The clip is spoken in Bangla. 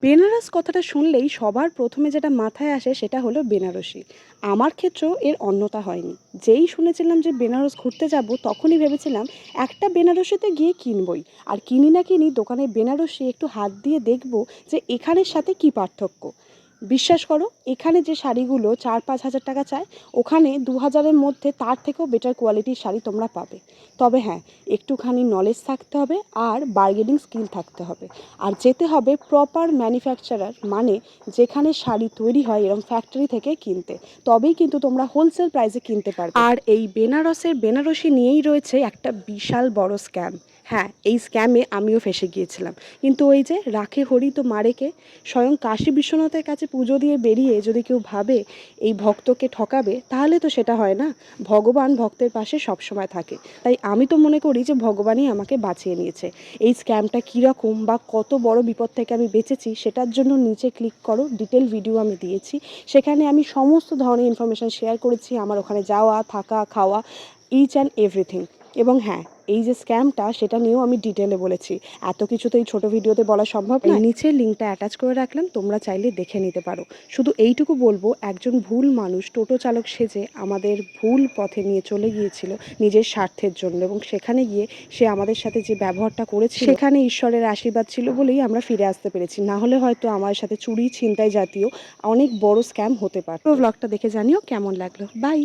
বেনারস কথাটা শুনলেই সবার প্রথমে যেটা মাথায় আসে সেটা হলো বেনারসি। আমার ক্ষেত্রেও এর অন্যথা হয়নি। যেই শুনেছিলাম যে বেনারস ঘুরতে যাব তখনই ভেবেছিলাম একটা বেনারসিতে গিয়ে কিনবই। আর কিনি না কিনি দোকানে বেনারসি একটু হাত দিয়ে দেখব যে এখানের সাথে কী পার্থক্য। বিশ্বাস করো, এখানে যে শাড়িগুলো 4-5 হাজার টাকা চায়, ওখানে 2 হাজারের মধ্যে তার থেকেও বেটার কোয়ালিটির শাড়ি তোমরা পাবে। তবে হ্যাঁ, একটুখানি নলেজ থাকতে হবে আর বার্গেনিং স্কিল থাকতে হবে। আর যেতে হবে প্রপার ম্যানুফ্যাকচারার, মানে যেখানে শাড়ি তৈরি হয় এরকম ফ্যাক্টরি থেকে কিনতে। তবেই কিন্তু তোমরা হোলসেল প্রাইসে কিনতে পারবে। আর এই বেনারসের বেনারসি নিয়েই রয়েছে একটা বিশাল বড় স্ক্যাম। হ্যাঁ, এই স্ক্যামে আমিও ফেসে গিয়েছিলাম। কিন্তু ওই যে রাখে হরি তো মারেকে, স্বয়ং কাশী বিশ্বনাথের কাছে পুজো দিয়ে বেরিয়ে যদি কেউ ভাবে এই ভক্তকে ঠকাবে, তাহলে তো সেটা হয় না। ভগবান ভক্তের পাশে সবসময় থাকে। তাই আমি তো মনে করি যে ভগবানই আমাকে বাঁচিয়ে নিয়েছে। এই স্ক্যামটা কীরকম বা কত বড় বিপদ থেকে আমি বেঁচেছি সেটার জন্য নিচে ক্লিক করো, ডিটেল ভিডিও আমি দিয়েছি। সেখানে আমি সমস্ত ধরনের ইনফরমেশান শেয়ার করেছি, আমার ওখানে যাওয়া, থাকা, খাওয়া, ইচ অ্যান্ড এভরিথিং। এবং হ্যাঁ, এই যে স্ক্যামটা সেটা নিয়েও আমি ডিটেলে বলেছি। এত কিছু তো এই ছোটো ভিডিওতে বলা সম্ভব নয়। নিচের লিঙ্কটা অ্যাটাচ করে রাখলাম, তোমরা চাইলে দেখে নিতে পারো। শুধু এইটুকু বলবো, একজন ভুল মানুষ টোটো চালক সেজে আমাদের ভুল পথে নিয়ে চলে গিয়েছিল নিজের স্বার্থের জন্য, এবং সেখানে গিয়ে সে আমাদের সাথে যে ব্যবহারটা করেছিল সেখানে ঈশ্বরের আশীর্বাদ ছিল বলেই আমরা ফিরে আসতে পেরেছি। না হলে হয়তো আমার সাথে চুরি ছিনতাই জাতীয় অনেক বড় স্ক্যাম হতে পারত। ব্লগটা দেখে জানিও কেমন লাগলো। বাই।